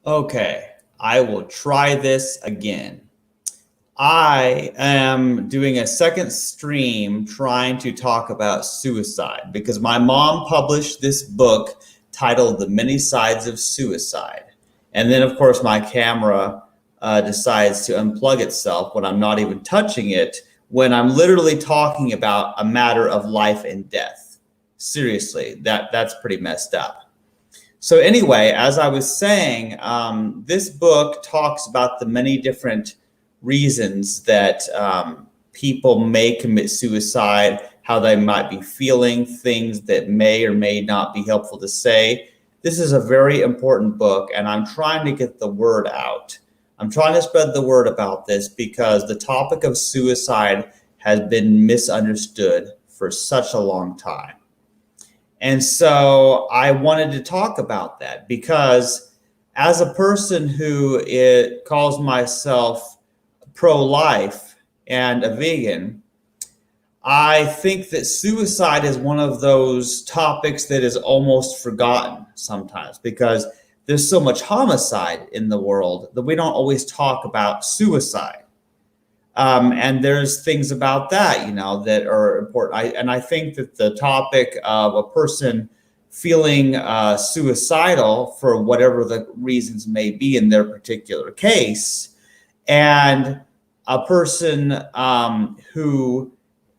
Okay, I will try this again. I am doing a second stream trying to talk about suicide because my mom published this book titled The Many Sides of Suicide. And then, of course, my camera decides to unplug itself when I'm not even touching it, when I'm literally talking about a matter of life and death. Seriously, that's pretty messed up. So anyway, as I was saying, this book talks about the many different reasons that people may commit suicide, how they might be feeling, things that may or may not be helpful to say. This is a very important book, and I'm trying to get the word out. I'm trying to spread the word about this because the topic of suicide has been misunderstood for such a long time. And so I wanted to talk about that because as a person who calls myself pro-life and a vegan, I think that suicide is one of those topics that is almost forgotten sometimes because there's so much homicide in the world that we don't always talk about suicide. And there's things about that, that are important. I think that the topic of a person feeling suicidal for whatever the reasons may be in their particular case, and a person who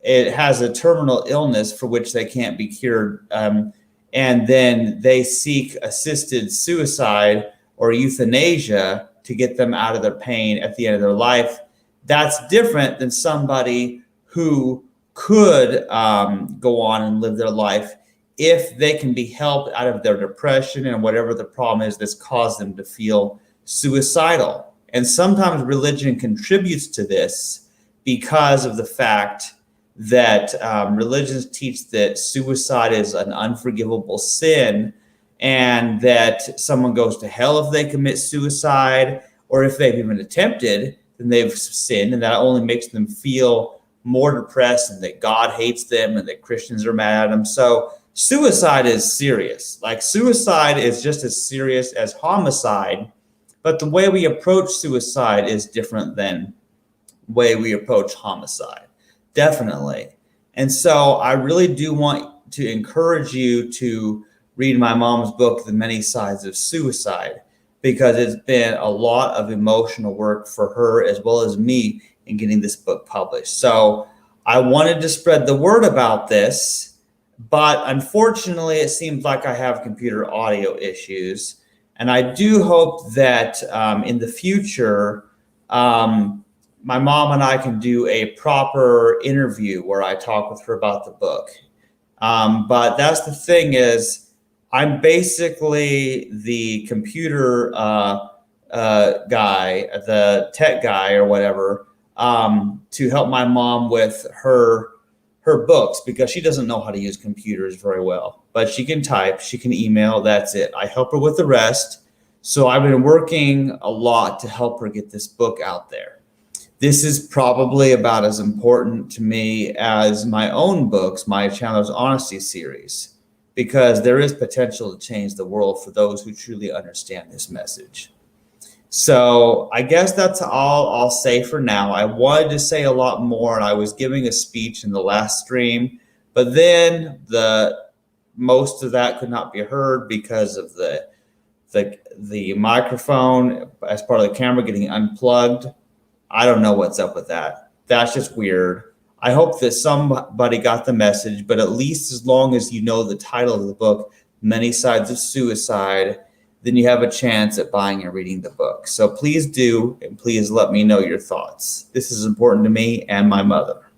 it has a terminal illness for which they can't be cured, and then they seek assisted suicide or euthanasia to get them out of their pain at the end of their life. That's different than somebody who could go on and live their life if they can be helped out of their depression and whatever the problem is that's caused them to feel suicidal. And sometimes religion contributes to this because of the fact that religions teach that suicide is an unforgivable sin and that someone goes to hell if they commit suicide, or if they've even attempted, then they've sinned, and that only makes them feel more depressed and that God hates them and that Christians are mad at them. So suicide is serious. Like, suicide is just as serious as homicide, but the way we approach suicide is different than the way we approach homicide. Definitely. And so I really do want to encourage you to read my mom's book, The Many Sides of Suicide, because it's been a lot of emotional work for her as well as me in getting this book published. So I wanted to spread the word about this, but unfortunately it seems like I have computer audio issues. And I do hope that in the future, my mom and I can do a proper interview where I talk with her about the book. But that's the thing is, I'm basically the computer guy, the tech guy or whatever, to help my mom with her books because she doesn't know how to use computers very well. But she can type, she can email, that's it. I help her with the rest. So I've been working a lot to help her get this book out there. This is probably about as important to me as my own books, my Chandler's Honesty series, because there is potential to change the world for those who truly understand this message. So I guess that's all I'll say for now. I wanted to say a lot more, and I was giving a speech in the last stream, but then most of that could not be heard because of the microphone as part of the camera getting unplugged. I don't know what's up with that. That's just weird. I hope that somebody got the message, but at least as long as you know the title of the book, Many Sides of Suicide, then you have a chance at buying and reading the book. So please do, and please let me know your thoughts. This is important to me and my mother.